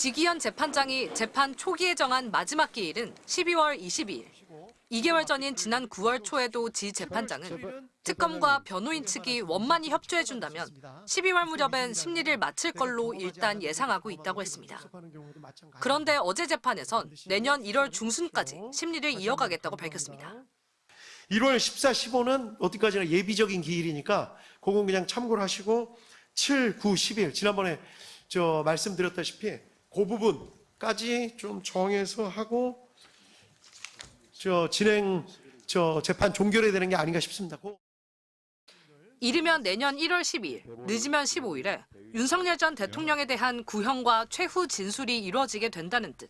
지기현 재판장이 재판 초기에 정한 마지막 기일은 12월 22일. 2개월 전인 지난 9월 초에도 지 재판장은 특검과 변호인 측이 원만히 협조해준다면 12월 무렵엔 심리를 마칠 걸로 일단 예상하고 있다고 했습니다. 그런데 어제 재판에선 내년 1월 중순까지 심리를 이어가겠다고 밝혔습니다. 1월 14, 15는 어디까지나 예비적인 기일이니까 그건 그냥 참고를 하시고 7, 9, 10일 지난번에 말씀드렸다시피 그 부분까지 좀 정해서 하고 재판 종결해야 되는 게 아닌가 싶습니다. 이르면 내년 1월 12일, 늦으면 15일에 윤석열 전 대통령에 대한 구형과 최후 진술이 이루어지게 된다는 뜻.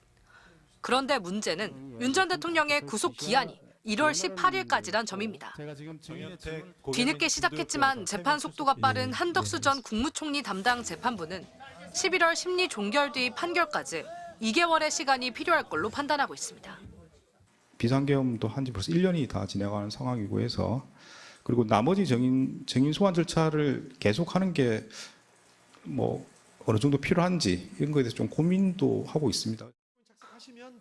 그런데 문제는 윤 전 대통령의 구속 기한이 1월 18일까지란 점입니다. 뒤늦게 시작했지만 재판 속도가 빠른 한덕수 전 국무총리 담당 재판부는 11월 심리 종결 뒤 판결까지 2개월의 시간이 필요할 걸로 판단하고 있습니다. 비상계엄도 한지 벌써 1년이 다 지나가는 상황이고 해서 그리고 나머지 증인 소환 절차를 계속하는 게 어느 정도 필요한지 이런 거에 대해서 좀 고민도 하고 있습니다.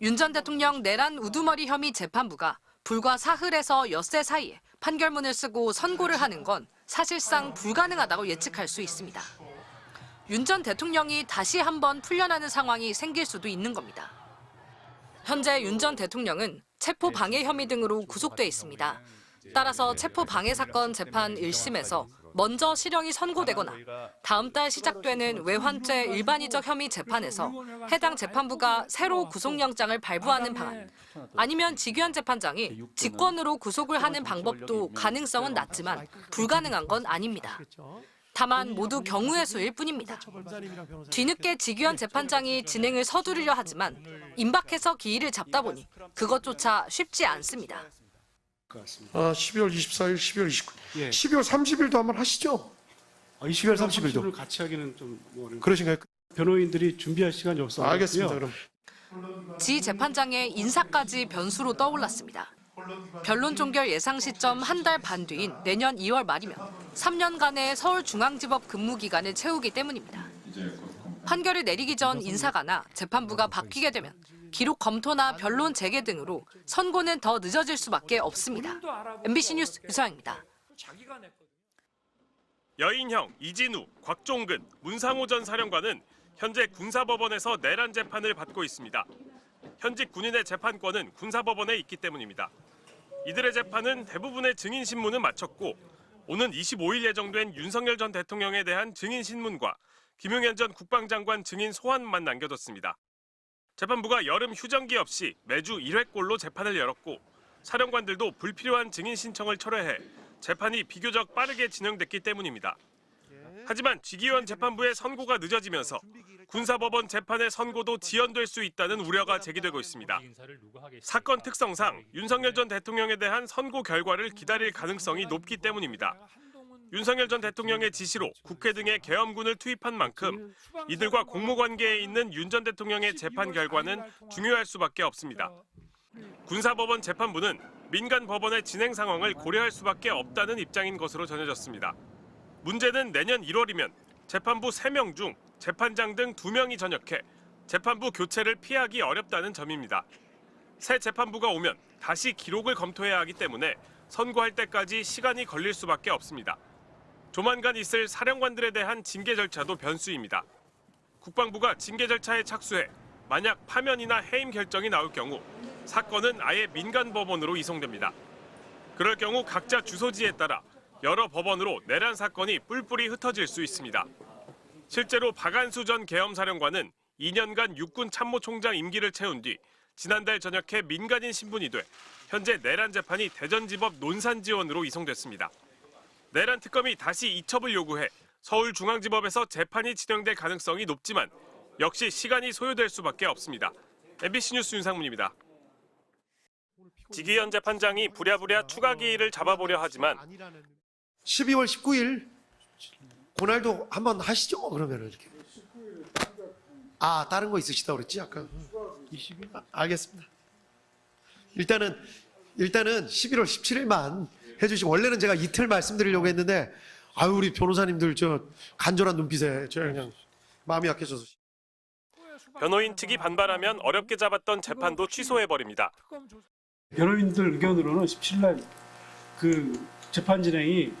윤 전 대통령 내란 우두머리 혐의 재판부가 불과 사흘에서 엿새 사이에 판결문을 쓰고 선고를 하는 건 사실상 불가능하다고 예측할 수 있습니다. 윤 전 대통령이 다시 한번 풀려나는 상황이 생길 수도 있는 겁니다. 현재 윤 전 대통령은 체포 방해 혐의 등으로 구속돼 있습니다. 따라서 체포 방해 사건 재판 1심에서 먼저 실형이 선고되거나 다음 달 시작되는 외환죄 일반이적 혐의 재판에서 해당 재판부가 새로 구속영장을 발부하는 방안, 아니면 지기현 재판장이 직권으로 구속을 하는 방법도 가능성은 낮지만 불가능한 건 아닙니다. 다만 모두 경우의 수일 뿐입니다. 뒤늦게 지기현 재판장이 진행을 서두르려 하지만 임박해서 기일을 잡다 보니 그것조차 쉽지 않습니다. 12월 24일, 12월 29일, 12월 30일도 한번 하시죠. 12월 30일도 같이 하기는 좀 그러신가요? 변호인들이 준비할 시간이 없어서. 알겠습니다. 그럼. 지 재판장의 인사까지 변수로 떠올랐습니다. 변론 종결 예상 시점 한 달 반 뒤인 내년 2월 말이면 3년간의 서울중앙지법 근무 기간을 채우기 때문입니다. 판결을 내리기 전 인사가나 재판부가 바뀌게 되면 기록 검토나 변론 재개 등으로 선고는 더 늦어질 수밖에 없습니다. MBC 뉴스 유서영입니다. 여인형, 이진우, 곽종근, 문상호 전 사령관은 현재 군사법원에서 내란 재판을 받고 있습니다. 현직 군인의 재판권은 군사법원에 있기 때문입니다. 이들의 재판은 대부분의 증인 신문은 마쳤고 오는 25일 예정된 윤석열 전 대통령에 대한 증인 신문과 김용현 전 국방장관 증인 소환만 남겨뒀습니다. 재판부가 여름 휴전기 없이 매주 1회꼴로 재판을 열었고 사령관들도 불필요한 증인 신청을 철회해 재판이 비교적 빠르게 진행됐기 때문입니다. 하지만 지기현 재판부의 선고가 늦어지면서 군사법원 재판의 선고도 지연될 수 있다는 우려가 제기되고 있습니다. 사건 특성상 윤석열 전 대통령에 대한 선고 결과를 기다릴 가능성이 높기 때문입니다. 윤석열 전 대통령의 지시로 국회 등의 계엄군을 투입한 만큼 이들과 공모관계에 있는 윤 전 대통령의 재판 결과는 중요할 수밖에 없습니다. 군사법원 재판부는 민간 법원의 진행 상황을 고려할 수밖에 없다는 입장인 것으로 전해졌습니다. 문제는 내년 1월이면 재판부 3명 중 재판장 등 2명이 전역해 재판부 교체를 피하기 어렵다는 점입니다. 새 재판부가 오면 다시 기록을 검토해야 하기 때문에 선고할 때까지 시간이 걸릴 수밖에 없습니다. 조만간 있을 사령관들에 대한 징계 절차도 변수입니다. 국방부가 징계 절차에 착수해 만약 파면이나 해임 결정이 나올 경우 사건은 아예 민간 법원으로 이송됩니다. 그럴 경우 각자 주소지에 따라 여러 법원으로 내란 사건이 뿔뿔이 흩어질 수 있습니다. 실제로 박안수 전 계엄사령관은 2년간 육군 참모총장 임기를 채운 뒤 지난달 전역해 민간인 신분이 돼 현재 내란 재판이 대전지법 논산지원으로 이송됐습니다. 내란 특검이 다시 이첩을 요구해 서울중앙지법에서 재판이 진행될 가능성이 높지만 역시 시간이 소요될 수밖에 없습니다. MBC 뉴스 윤상문입니다. 지기현 재판장이 부랴부랴 추가 기일을 잡아보려 하지만 12월 19일 그날도 한번 하시죠. 그러면 이렇게. 다른 거 있으시다고 그랬지 아까. 20일? 알겠습니다. 일단은 11월 17일만 해주시고 원래는 제가 이틀 말씀드리려고 했는데 우리 변호사님들 저 간절한 눈빛에 제가 그냥 마음이 약해져서. 변호인 측이 반발하면 어렵게 잡았던 재판도 취소해버립니다. 변호인들 의견으로는 17일 그 재판 진행이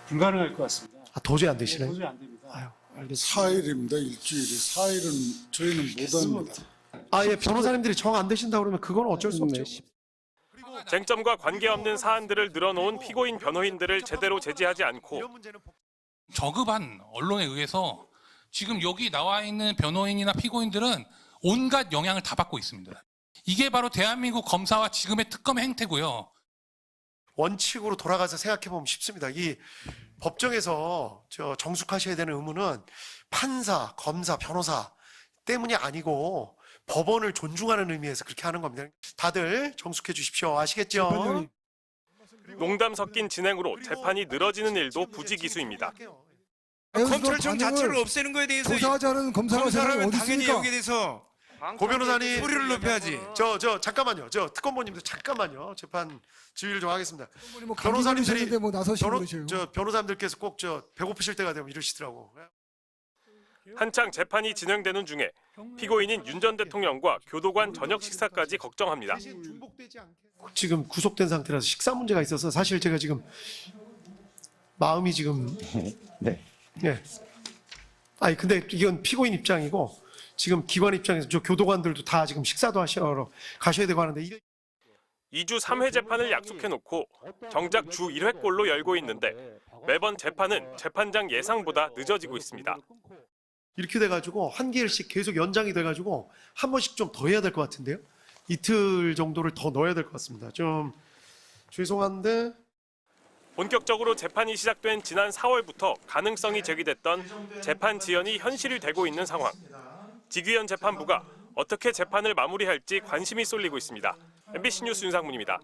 불가능할 것 같습니다. 도저히 안 되시네. 도저히 안 됩니다. 아유, 알겠습니다. 4일입니다. 일주일이. 4일은 저희는 못합니다. 예, 변호사님들이 정 안 되신다 그러면 그건 어쩔 수 없죠. 쟁점과 관계없는 사안들을 늘어놓은 피고인 변호인들을 제대로 제지하지 않고 저급한 언론에 의해서 지금 여기 나와 있는 변호인이나 피고인들은 온갖 영향을 다 받고 있습니다. 이게 바로 대한민국 검사와 지금의 특검의 행태고요. 원칙으로 돌아가서 생각해 보면 쉽습니다. 이 법정에서 정숙하셔야 되는 의무는 판사, 검사, 변호사 때문이 아니고 법원을 존중하는 의미에서 그렇게 하는 겁니다. 다들 정숙해 주십시오. 아시겠죠? 농담 섞인 진행으로 재판이 늘어지는 일도 부지기수입니다. 검찰청 자체를 없애는 거에 대해서 조사하자는 검사라면 어디 당연히 있습니까? 여기에 대해서 고 변호사님 소리를 높여야지. 잠깐만요. 특검보님도 잠깐만요. 재판 지휘를 좀 하겠습니다. 뭐 변호사님들이 뭐 나서시고 그러셔요. 변호사님들께서 꼭 배고프실 때가 되면 이러시더라고. 한창 재판이 진행되는 중에 피고인인 윤 전 대통령과 교도관 저녁 식사까지 걱정합니다. 지금 구속된 상태라서 식사 문제가 있어서 사실 제가 지금 마음이 지금 네. 아니 근데 이건 피고인 입장이고 지금 기관 입장에서 저 교도관들도 다 지금 식사도 하시러 가셔야 되고 하는데 2주 3회 재판을 약속해놓고 정작 주 1회꼴로 열고 있는데 매번 재판은 재판장 예상보다 늦어지고 있습니다. 이렇게 돼가지고 한 개일씩 계속 연장이 돼가지고 한 번씩 좀 더 해야 될 것 같은데요. 이틀 정도를 더 넣어야 될 것 같습니다. 좀 죄송한데 본격적으로 재판이 시작된 지난 4월부터 가능성이 제기됐던 재판 지연이 현실이 되고 있는 상황. 지규현 재판부가 어떻게 재판을 마무리할지 관심이 쏠리고 있습니다. MBC 뉴스 윤상문입니다.